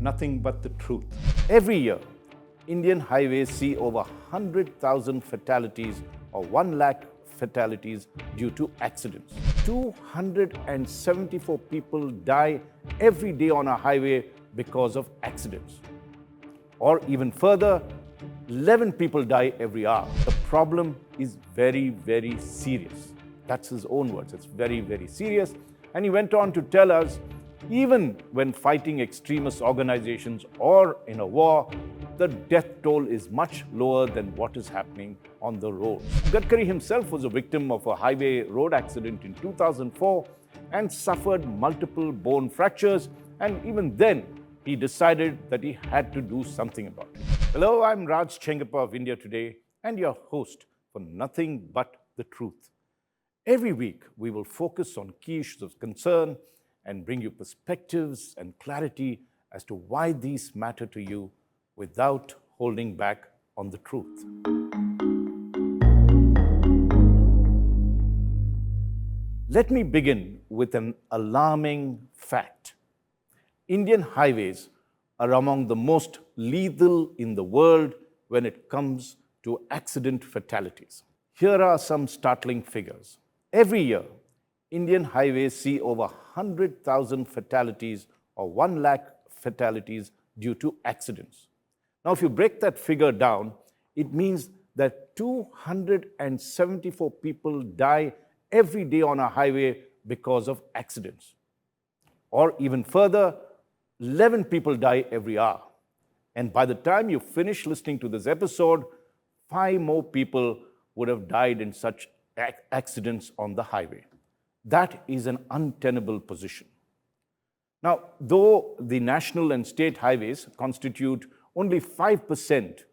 nothing but the truth. Every year, Indian highways see over 100,000 fatalities or 1 lakh fatalities due to accidents. 274 people die every day on a highway because of accidents. Or even further, 11 people die every hour. The problem is very, very serious. That's his own words. It's very, very serious. And he went on to tell us, even when fighting extremist organizations or in a war, the death toll is much lower than what is happening on the roads. Gadkari himself was a victim of a highway road accident in 2004 and suffered multiple bone fractures, and even then, he decided that he had to do something about it. Hello, I'm Raj Chengappa of India Today and your host for Nothing But the Truth. Every week, we will focus on key issues of concern and bring you perspectives and clarity as to why these matter to you without holding back on the truth. Let me begin with an alarming fact. Indian highways are among the most lethal in the world when it comes to accident fatalities. Here are some startling figures. Every year, Indian highways see over 100,000 fatalities or 1 lakh fatalities due to accidents. Now, if you break that figure down, it means that 274 people die every day on a highway because of accidents. Or even further, 11 people die every hour. And by the time you finish listening to this episode, 5 more people would have died in such accidents on the highway. That is an untenable position. Now, though the national and state highways constitute only 5%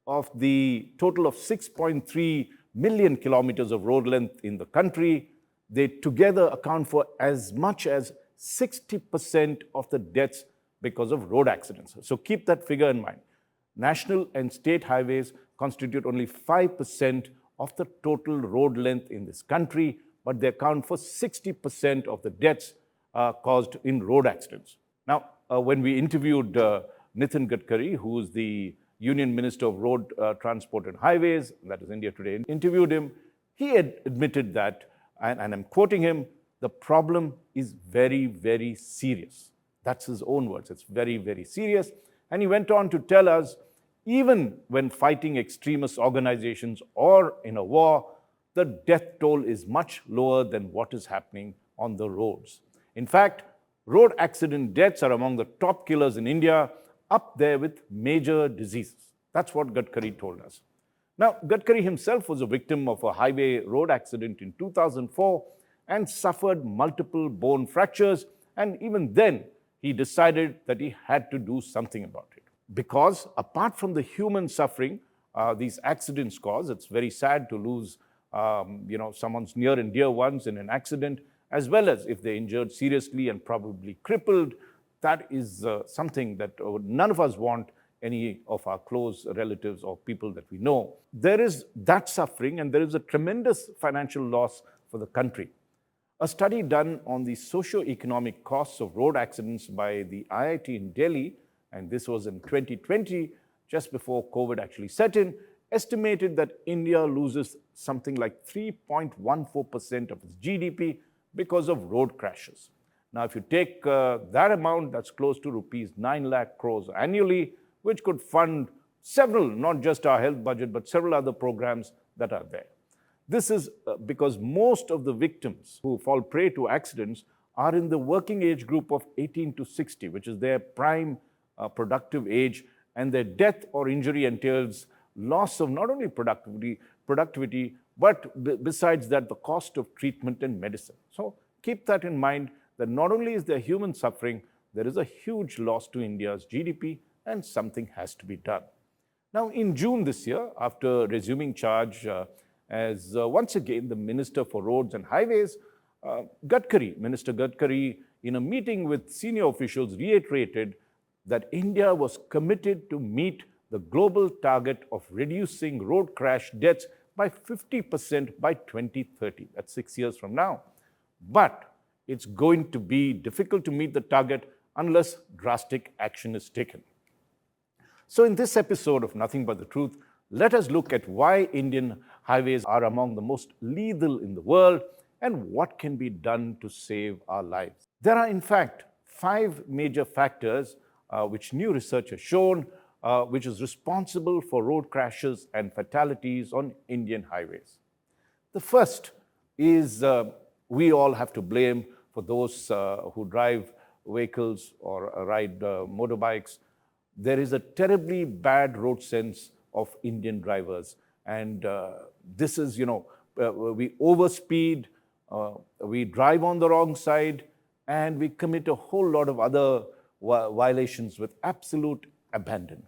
of the total of 6.3 million kilometers of road length in the country, they together account for as much as 60% of the deaths because of road accidents. So keep that figure in mind. National and state highways constitute only 5% of the total road length in this country, but they account for 60% of the deaths caused in road accidents. Now, when we interviewed Nitin Gadkari, who is the Union Minister of Road Transport and Highways, that is India Today, interviewed him, he had admitted that, and I'm quoting him, the problem is very, very serious. That's his own words. It's very, very serious. And he went on to tell us, even when fighting extremist organizations or in a war, the death toll is much lower than what is happening on the roads. In fact, road accident deaths are among the top killers in India, up there with major diseases. That's what Gadkari told us. Now, Gadkari himself was a victim of a highway road accident in 2004 and suffered multiple bone fractures, and even then, he decided that he had to do something about it. Because apart from the human suffering these accidents cause, it's very sad to lose someone's near and dear ones in an accident, as well as if they're injured seriously and probably crippled. That is something that none of us want any of our close relatives or people that we know. There is that suffering, and there is a tremendous financial loss for the country. A study done on the socio-economic costs of road accidents by the IIT in Delhi, and this was in 2020, just before COVID actually set in, estimated that India loses something like 3.14% of its GDP because of road crashes. Now, if you take that amount, that's close to rupees 9 lakh crores annually, which could fund several, not just our health budget, but several other programs that are there. This is because most of the victims who fall prey to accidents are in the working age group of 18 to 60, which is their prime productive age, and their death or injury entails loss of not only productivity, but besides that, the cost of treatment and medicine. So keep that in mind, that not only is there human suffering, there is a huge loss to India's GDP, and something has to be done. Now, in June this year, after resuming charge as once again the Minister for Roads and Highways, Minister Gadkari, in a meeting with senior officials, reiterated that India was committed to meet the global target of reducing road crash deaths by 50% by 2030. That's 6 years from now. But it's going to be difficult to meet the target unless drastic action is taken. So in this episode of Nothing But the Truth, let us look at why Indian highways are among the most lethal in the world and what can be done to save our lives. There are, in fact, 5 major factors which new research has shown which is responsible for road crashes and fatalities on Indian highways. The first is we all have to blame for those who drive vehicles or ride motorbikes. There is a terribly bad road sense of Indian drivers. And this is, we overspeed, we drive on the wrong side, and we commit a whole lot of other violations with absolute abandon.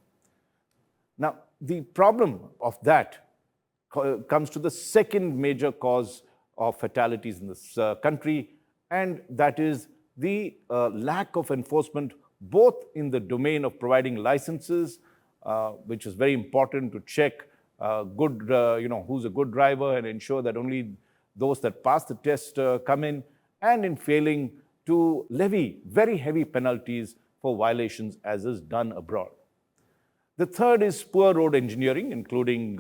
Now, the problem of that comes to the second major cause of fatalities in this country, and that is the lack of enforcement both in the domain of providing licenses, which is very important to check who's a good driver and ensure that only those that pass the test come in, and in failing to levy very heavy penalties for violations as is done abroad. The third is poor road engineering, including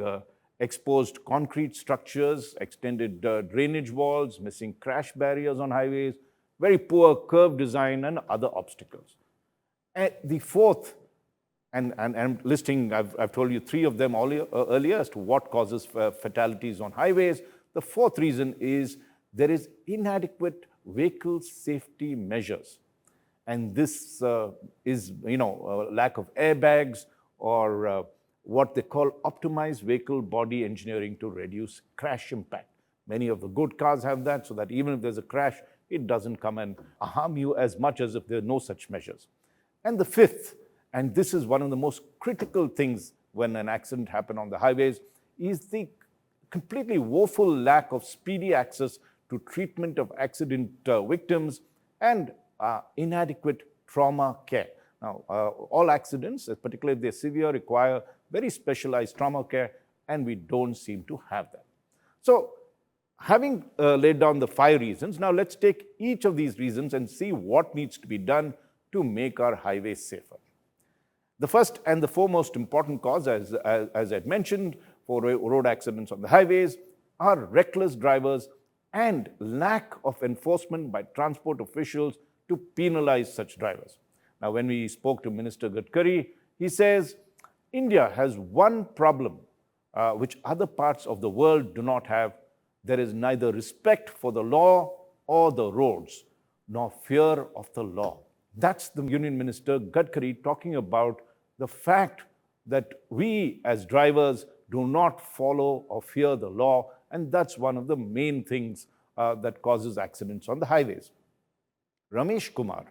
exposed concrete structures, extended drainage walls, missing crash barriers on highways, very poor curb design, and other obstacles. And the fourth, and I'm listing, I've told you 3 of them earlier as to what causes fatalities on highways. The fourth reason is there is inadequate vehicle safety measures. And this is, lack of airbags or what they call optimized vehicle body engineering to reduce crash impact. Many of the good cars have that, so that even if there's a crash, it doesn't come and harm you as much as if there are no such measures. And the fifth, and this is one of the most critical things when an accident happens on the highways, is the completely woeful lack of speedy access to treatment of accident victims and inadequate trauma care. Now, all accidents, particularly if they're severe, require very specialized trauma care, and we don't seem to have that. So, having laid down the 5 reasons, now let's take each of these reasons and see what needs to be done to make our highways safer. The first and the foremost important cause, as I mentioned, for road accidents on the highways are reckless drivers and lack of enforcement by transport officials to penalize such drivers. Now, when we spoke to Minister Gadkari, he says, India has one problem which other parts of the world do not have. There is neither respect for the law or the roads, nor fear of the law. That's the Union Minister Gadkari talking about the fact that we as drivers do not follow or fear the law, and that's one of the main things that causes accidents on the highways. Ramesh Kumar,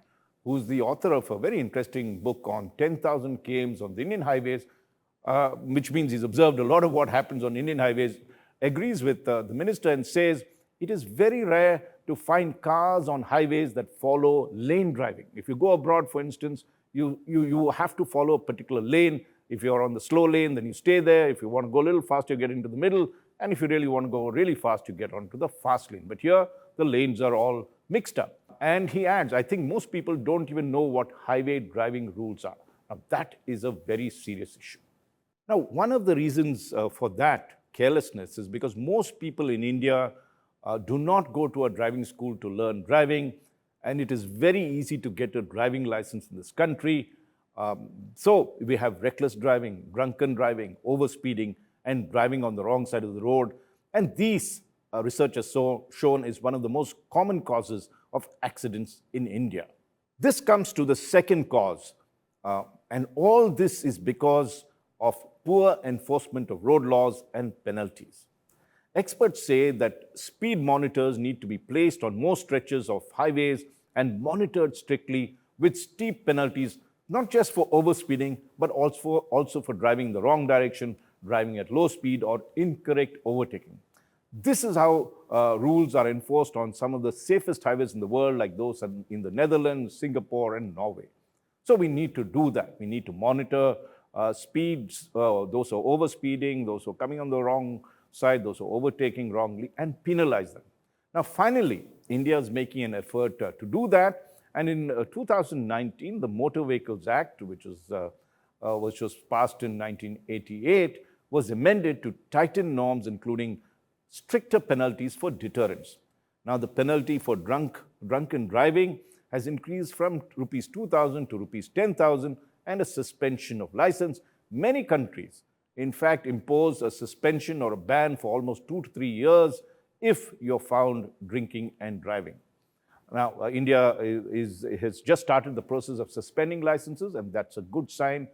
who's the author of a very interesting book on 10,000 kms on the Indian highways, which means he's observed a lot of what happens on Indian highways, agrees with the minister and says it is very rare to find cars on highways that follow lane driving. If you go abroad, for instance, you have to follow a particular lane. If you're on the slow lane, then you stay there. If you want to go a little faster, you get into the middle. And if you really want to go really fast, you get onto the fast lane. But here, the lanes are all mixed up. And he adds, I think most people don't even know what highway driving rules are. Now, that is a very serious issue. Now, one of the reasons for that carelessness is because most people in India do not go to a driving school to learn driving, and it is very easy to get a driving license in this country. So we have reckless driving, drunken driving, overspeeding, and driving on the wrong side of the road. And these research has shown is one of the most common causes of accidents in India. This comes to the second cause, and all this is because of poor enforcement of road laws and penalties. Experts say that speed monitors need to be placed on most stretches of highways and monitored strictly with steep penalties, not just for overspeeding, but also for driving the wrong direction, driving at low speed, or incorrect overtaking. This is how rules are enforced on some of the safest highways in the world, like those in the Netherlands, Singapore, and Norway. So we need to do that. We need to monitor speeds, those who are overspeeding, those who are coming on the wrong side, those who are overtaking wrongly, and penalize them. Now, finally, India is making an effort to do that, And in 2019, the Motor Vehicles Act, which was passed in 1988, was amended to tighten norms, including stricter penalties for deterrence. Now, the penalty for drunken driving has increased from rupees 2,000 to rupees 10,000 and a suspension of license. Many countries, in fact, impose a suspension or a ban for almost 2 to 3 years if you're found drinking and driving. Now, India has just started the process of suspending licenses, and that's a good sign.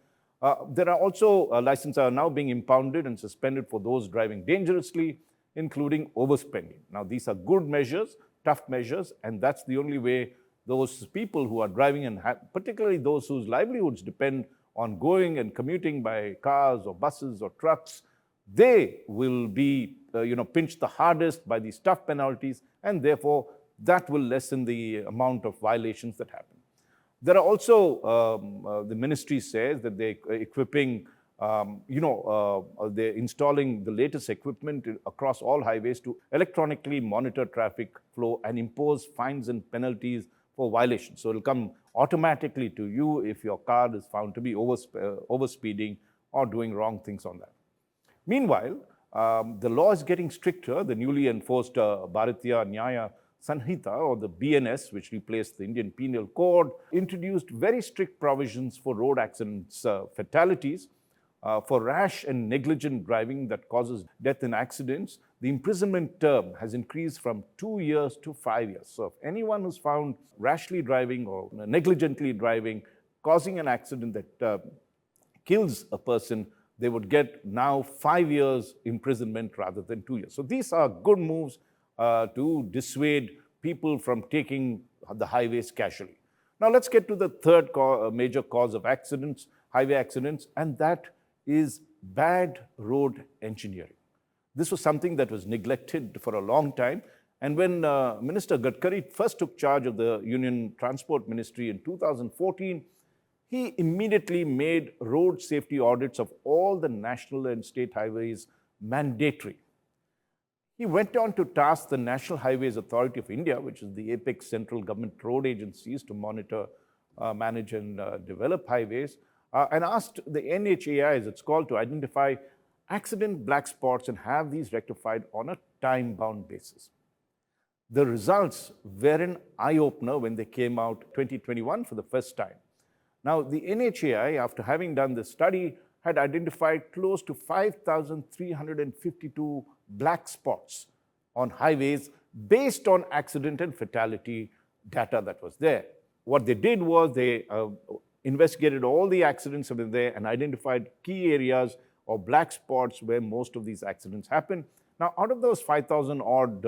There are also licenses are now being impounded and suspended for those driving dangerously, including overspending. Now, these are good measures, tough measures, and that's the only way those people who are driving, and particularly those whose livelihoods depend on going and commuting by cars or buses or trucks, they will be pinched the hardest by these tough penalties, and therefore that will lessen the amount of violations that happen. There are also, the ministry says that they're equipping, they're installing the latest equipment across all highways to electronically monitor traffic flow and impose fines and penalties for violations. So it'll come automatically to you if your car is found to be overspeeding or doing wrong things on that. Meanwhile, the law is getting stricter. The newly enforced Bharatiya Nyaya Sanhita, or the BNS, which replaced the Indian Penal Code, introduced very strict provisions for road accidents, fatalities. For rash and negligent driving that causes death in accidents, the imprisonment term has increased from 2 years to 5 years. So if anyone who's found rashly driving or negligently driving, causing an accident that kills a person, they would get now 5 years imprisonment rather than 2 years. So these are good moves to dissuade people from taking the highways casually. Now let's get to the third major cause of accidents, highway accidents, and that is bad road engineering. This was something that was neglected for a long time. And when Minister Gadkari first took charge of the Union Transport Ministry in 2014, he immediately made road safety audits of all the national and state highways mandatory. He went on to task the National Highways Authority of India, which is the apex central government road agencies, to monitor, manage and develop highways, and asked the NHAI, as it's called, to identify accident black spots and have these rectified on a time-bound basis. The results were an eye-opener when they came out 2021 for the first time. Now, the NHAI, after having done this study, had identified close to 5,352 black spots on highways based on accident and fatality data that was there. What they did was they investigated all the accidents that were there and identified key areas or black spots where most of these accidents happen. Now, out of those 5,000 odd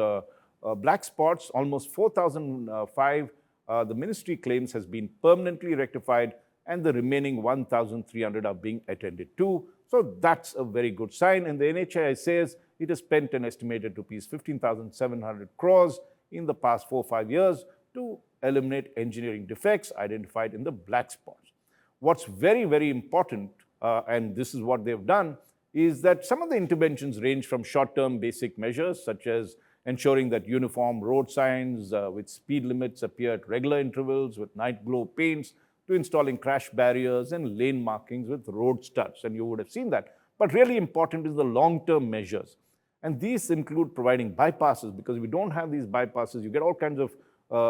black spots, almost 4,005, the ministry claims has been permanently rectified, and the remaining 1,300 are being attended to. So that's a very good sign. And the NHAI says it has spent an estimated rupees 15,700 crores in the past 4 or 5 years to eliminate engineering defects identified in the black spots. What's very, very important, and this is what they've done, is that some of the interventions range from short-term basic measures, such as ensuring that uniform road signs with speed limits appear at regular intervals with night glow paints, to installing crash barriers and lane markings with road studs, and you would have seen that. But really important is the long-term measures. And these include providing bypasses, because if you don't have these bypasses, you get all kinds of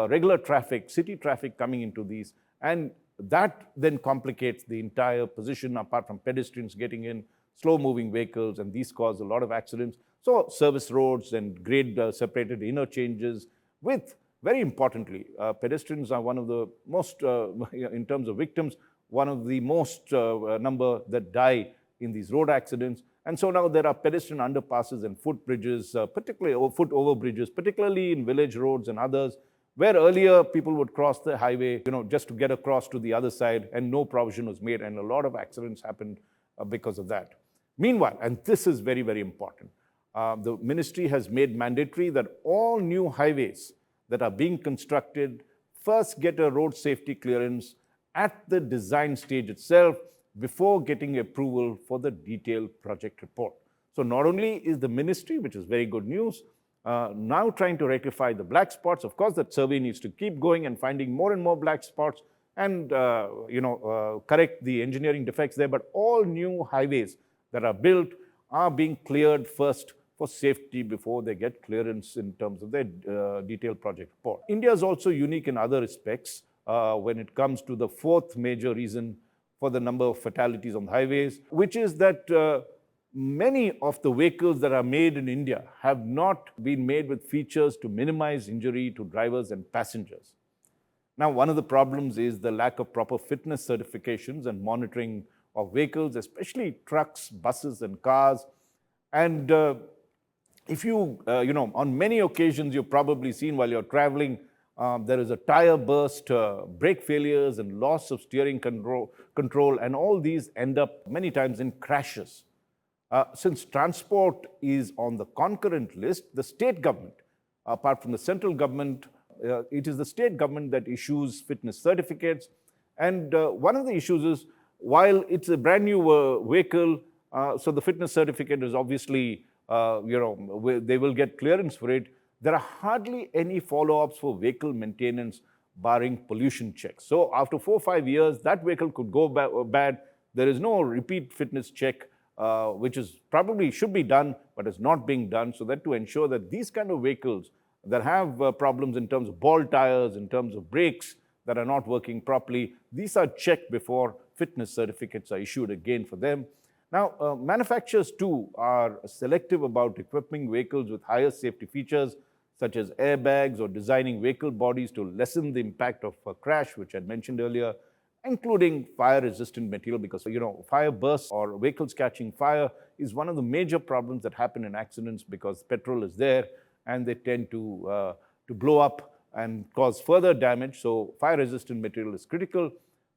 regular traffic, city traffic coming into these, and that then complicates the entire position, apart from pedestrians getting in, slow-moving vehicles, and these cause a lot of accidents. So service roads and grade separated interchanges with, very importantly, pedestrians are one of the most, in terms of victims, one of the most number that die in these road accidents. And so now there are pedestrian underpasses and footbridges, particularly foot overbridges, particularly in village roads and others, where earlier people would cross the highway, just to get across to the other side, and no provision was made, and a lot of accidents happened because of that. Meanwhile, and this is very, very important, the ministry has made mandatory that all new highways that are being constructed first get a road safety clearance at the design stage itself before getting approval for the detailed project report. So not only is the ministry, which is very good news, now trying to rectify the black spots. Of course, that survey needs to keep going and finding more and more black spots and correct the engineering defects there. But all new highways that are built are being cleared first for safety before they get clearance in terms of their detailed project report. India is also unique in other respects when it comes to the fourth major reason for the number of fatalities on the highways, which is that many of the vehicles that are made in India have not been made with features to minimize injury to drivers and passengers. Now, one of the problems is the lack of proper fitness certifications and monitoring of vehicles, especially trucks, buses, and cars. And if on many occasions, you've probably seen while you're traveling, there is a tire burst, brake failures, and loss of steering control, and all these end up many times in crashes. Since transport is on the concurrent list, the state government, apart from the central government, it is the state government that issues fitness certificates. And one of the issues is, while it's a brand new vehicle, so the fitness certificate is obviously, they will get clearance for it. There are hardly any follow-ups for vehicle maintenance, barring pollution checks. So after 4 or 5 years, that vehicle could go bad. There is no repeat fitness check, which is probably should be done, but is not being done. So that to ensure that these kind of vehicles that have problems in terms of ball tires, in terms of brakes that are not working properly, these are checked before fitness certificates are issued again for them. Now, manufacturers too are selective about equipping vehicles with higher safety features, such as airbags, or designing vehicle bodies to lessen the impact of a crash, which I mentioned earlier, including fire-resistant material, because fire bursts or vehicles catching fire is one of the major problems that happen in accidents, because petrol is there and they tend to blow up and cause further damage. So fire-resistant material is critical.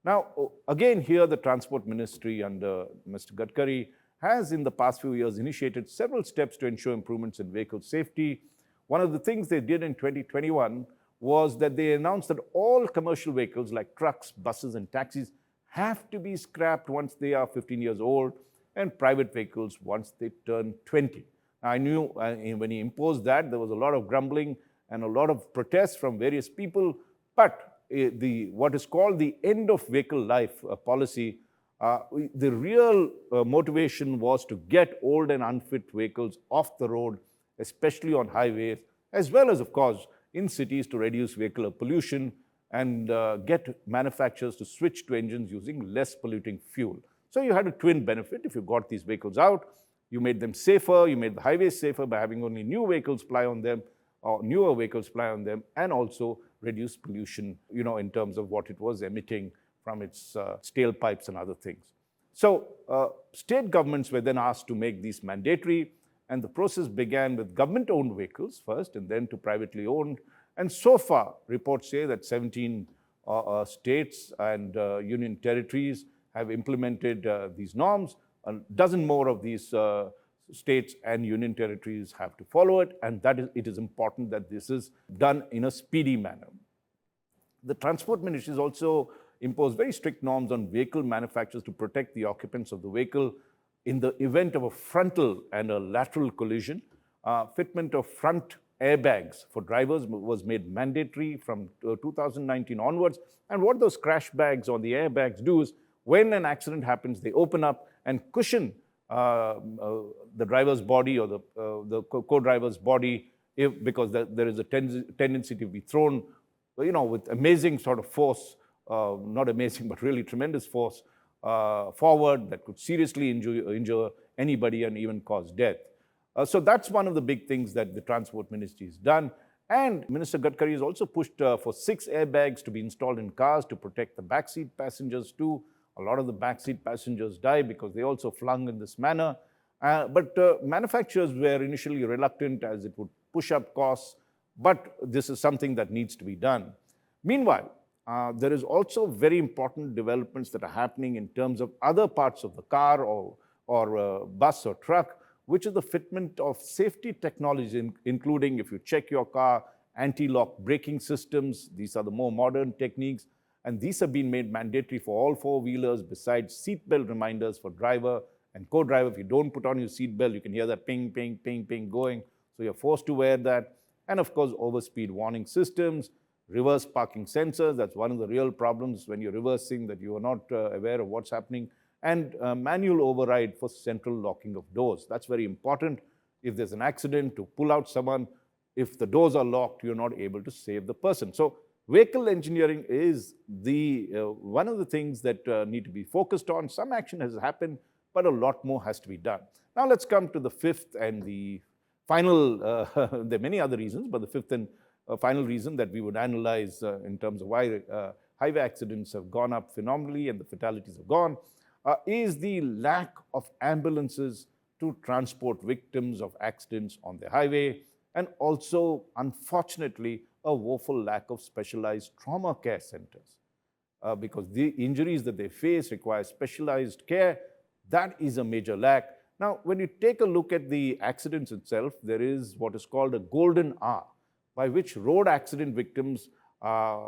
Now, again, here the Transport Ministry under Mr. Gadkari has in the past few years initiated several steps to ensure improvements in vehicle safety. One of the things they did in 2021 was that they announced that all commercial vehicles like trucks, buses, and taxis have to be scrapped once they are 15 years old, and private vehicles once they turn 20. I knew when he imposed that, there was a lot of grumbling and a lot of protests from various people, but what is called the end of vehicle life policy, the real motivation was to get old and unfit vehicles off the road, especially on highways, as well as, of course, in cities to reduce vehicular pollution and get manufacturers to switch to engines using less polluting fuel. So you had a twin benefit. If you got these vehicles out, you made them safer, you made the highways safer by having only new vehicles ply on them, or newer vehicles ply on them, and also reduce pollution, in terms of what it was emitting from its tailpipes and other things. So state governments were then asked to make these mandatory, and the process began with government-owned vehicles first, and then to privately owned. And so far, reports say that 17 states and union territories have implemented these norms. A dozen more of these states and union territories have to follow it, and it is important that this is done in a speedy manner. The Transport Ministry has also imposed very strict norms on vehicle manufacturers to protect the occupants of the vehicle in the event of a frontal and a lateral collision. Fitment of front airbags for drivers was made mandatory from 2019 onwards. And what those crash bags or the airbags do is, when an accident happens, they open up and cushion the driver's body or the co-driver's body, because there is a tendency to be thrown, with amazing sort of force, not amazing, but really tremendous force forward that could seriously injure anybody and even cause death. So that's one of the big things that the Transport Ministry has done. And Minister Gadkari has also pushed for 6 airbags to be installed in cars to protect the backseat passengers too. A lot of the backseat passengers die because they also flung in this manner. But manufacturers were initially reluctant, as it would push up costs, but this is something that needs to be done. Meanwhile, there is also very important developments that are happening in terms of other parts of the car or bus or truck, which is the fitment of safety technologies, including, if you check your car, anti-lock braking systems. These are the more modern techniques, and these have been made mandatory for all four-wheelers, besides seatbelt reminders for driver and co-driver. If you don't put on your seatbelt, you can hear that ping, ping, ping, ping going. So you're forced to wear that. And of course, overspeed warning systems, reverse parking sensors. That's one of the real problems when you're reversing, that you are not aware of what's happening. And manual override for central locking of doors. That's very important. If there's an accident, to pull out someone, if the doors are locked, you're not able to save the person. So vehicle engineering is one of the things that need to be focused on. Some action has happened, but a lot more has to be done. Now let's come to the fifth and the final, there are many other reasons, but the fifth and final reason that we would analyze in terms of why highway accidents have gone up phenomenally and the fatalities have gone, is the lack of ambulances to transport victims of accidents on the highway, and also, unfortunately, a woeful lack of specialized trauma care centers. Because the injuries that they face require specialized care. That is a major lack. Now, when you take a look at the accidents itself, there is what is called a golden hour, by which road accident victims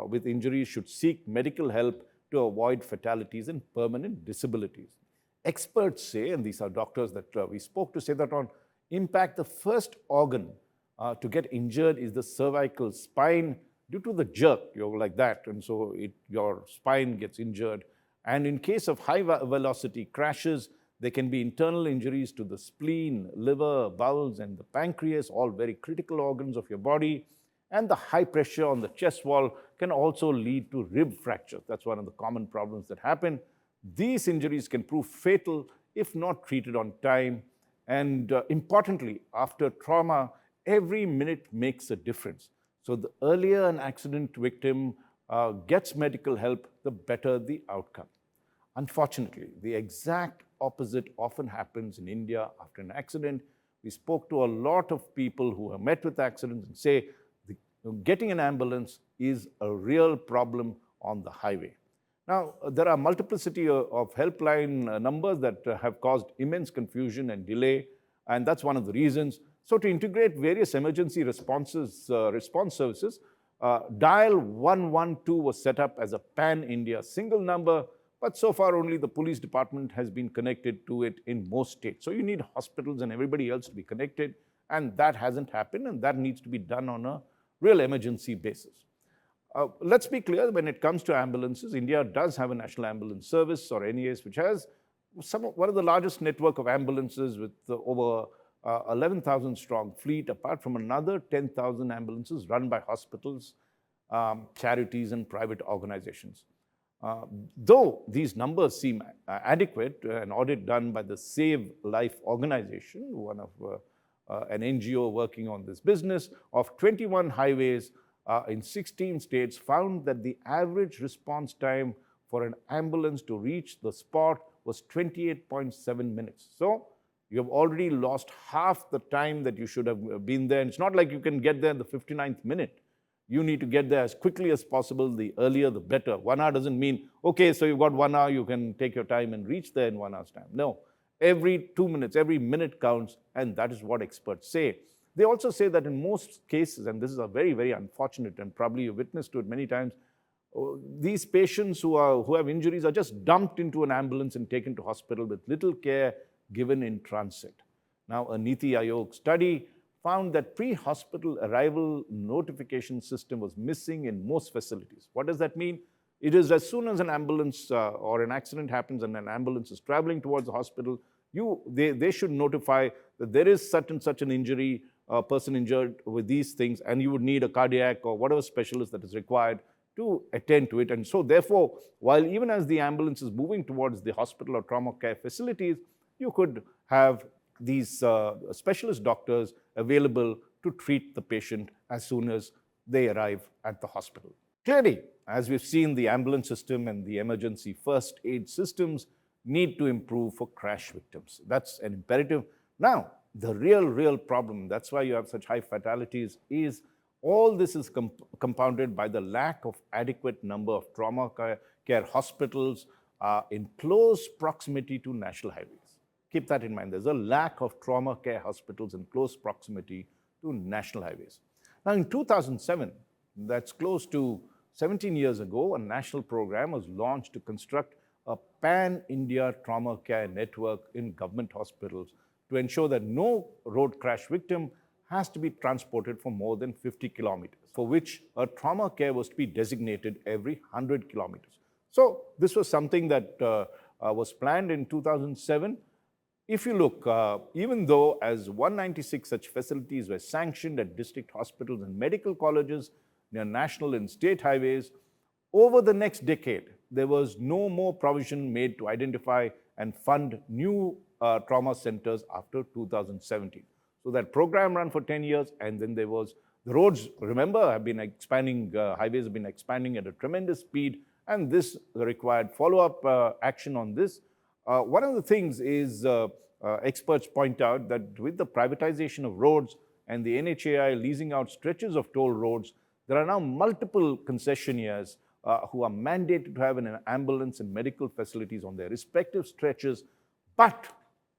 with injuries should seek medical help to avoid fatalities and permanent disabilities. Experts say, and these are doctors that we spoke to, say that on impact, the first organ to get injured is the cervical spine due to the jerk. You're like that, and so your spine gets injured. And in case of high velocity crashes, there can be internal injuries to the spleen, liver, bowels, and the pancreas, all very critical organs of your body. And the high pressure on the chest wall can also lead to rib fractures. That's one of the common problems that happen. These injuries can prove fatal if not treated on time. And importantly, after trauma, every minute makes a difference. So the earlier an accident victim gets medical help, the better the outcome. Unfortunately, the exact opposite often happens in India after an accident. We spoke to a lot of people who have met with accidents and say getting an ambulance is a real problem on the highway. Now, there are multiplicity of helpline numbers that have caused immense confusion and delay, and that's one of the reasons. So to integrate various emergency response services, Dial 112 was set up as a pan-India single number, but so far only the police department has been connected to it in most states. So you need hospitals and everybody else to be connected, and that hasn't happened, and that needs to be done on a real emergency basis. Let's be clear, when it comes to ambulances, India does have a National Ambulance Service, or NAS, which has one of the largest network of ambulances with over 11,000 strong fleet, apart from another 10,000 ambulances run by hospitals, charities, and private organizations. Though these numbers seem adequate, an audit done by the Save Life organization, one of an NGO working on this business, of 21 highways in 16 states, found that the average response time for an ambulance to reach the spot was 28.7 minutes. So you have already lost half the time that you should have been there. And it's not like you can get there in the 59th minute. You need to get there as quickly as possible. The earlier, the better. 1 hour doesn't mean, okay, so you've got 1 hour, you can take your time and reach there in 1 hour's time. No, every 2 minutes, every minute counts, and that is what experts say. They also say that in most cases, and this is a very, very unfortunate, and probably you've witnessed to it many times, these patients who have injuries are just dumped into an ambulance and taken to hospital with little care given in transit. Now, a Niti Aayog study found that pre-hospital arrival notification system was missing in most facilities. What does that mean? It is as soon as an ambulance or an accident happens and an ambulance is traveling towards the hospital, they should notify that there is such and such an injury, a person injured with these things, and you would need a cardiac or whatever specialist that is required to attend to it. And so therefore, while even as the ambulance is moving towards the hospital or trauma care facilities, you could have these specialist doctors available to treat the patient as soon as they arrive at the hospital. Clearly, as we've seen, the ambulance system and the emergency first aid systems need to improve for crash victims. That's an imperative. Now, the real problem, that's why you have such high fatalities, is all this is compounded by the lack of adequate number of trauma care hospitals in close proximity to national highways. Keep that in mind. There's a lack of trauma care hospitals in close proximity to national highways. Now, in 2007, that's close to 17 years ago, a national program was launched to construct a pan-India trauma care network in government hospitals to ensure that no road crash victim has to be transported for more than 50 kilometers, for which a trauma care was to be designated every 100 kilometers. So this was something that was planned in 2007. If you look, even though as 196 such facilities were sanctioned at district hospitals and medical colleges near national and state highways, over the next decade, there was no more provision made to identify and fund new trauma centers after 2017. So that program ran for 10 years, and then there was the roads, remember, have been expanding, highways have been expanding at a tremendous speed, and this required follow-up action on this. One of the things is experts point out that with the privatization of roads and the NHAI leasing out stretches of toll roads, there are now multiple concessionaires who are mandated to have an ambulance and medical facilities on their respective stretches, but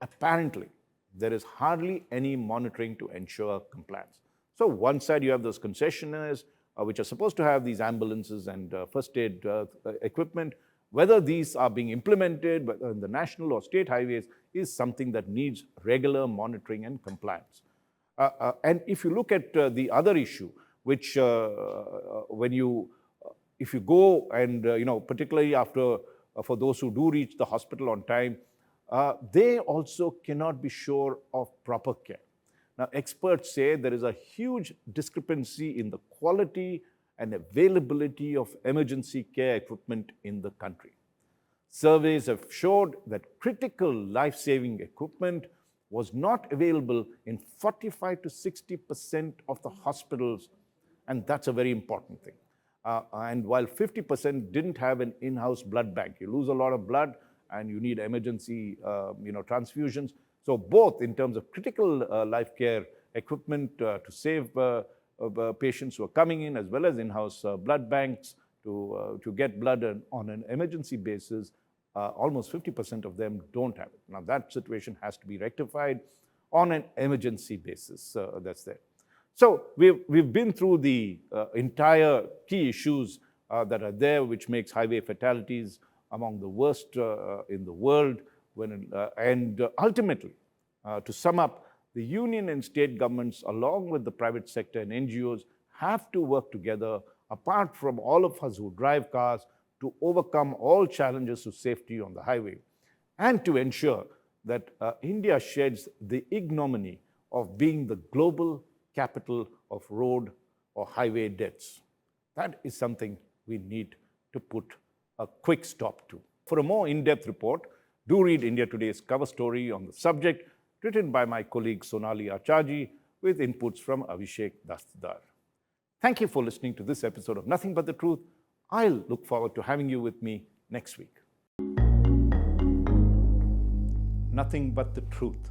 apparently there is hardly any monitoring to ensure compliance. So one side you have those concessionaires which are supposed to have these ambulances and first aid equipment. Whether these are being implemented in the national or state highways is something that needs regular monitoring and compliance. And if you look at the other issue, which if you go and, particularly after, for those who do reach the hospital on time, they also cannot be sure of proper care. Now, experts say there is a huge discrepancy in the quality and availability of emergency care equipment in the country. Surveys have showed that critical life-saving equipment was not available in 45 to 60% of the hospitals, and that's a very important thing. And while 50% didn't have an in-house blood bank, you lose a lot of blood and you need emergency transfusions. So both in terms of critical life care equipment to save patients who are coming in, as well as in-house blood banks to get blood on an emergency basis, almost 50% of them don't have it. Now that situation has to be rectified on an emergency basis. That's there. So we've been through the entire key issues that are there, which makes highway fatalities among the worst in the world. And ultimately, to sum up, the union and state governments, along with the private sector and NGOs, have to work together, apart from all of us who drive cars, to overcome all challenges to safety on the highway, and to ensure that India sheds the ignominy of being the global capital of road or highway deaths. That is something we need to put a quick stop to. For a more in-depth report, do read India Today's cover story on the subject, written by my colleague Sonali Acharji, with inputs from Abhishek Dastidar. Thank you for listening to this episode of Nothing But the Truth. I'll look forward to having you with me next week. Nothing but the truth.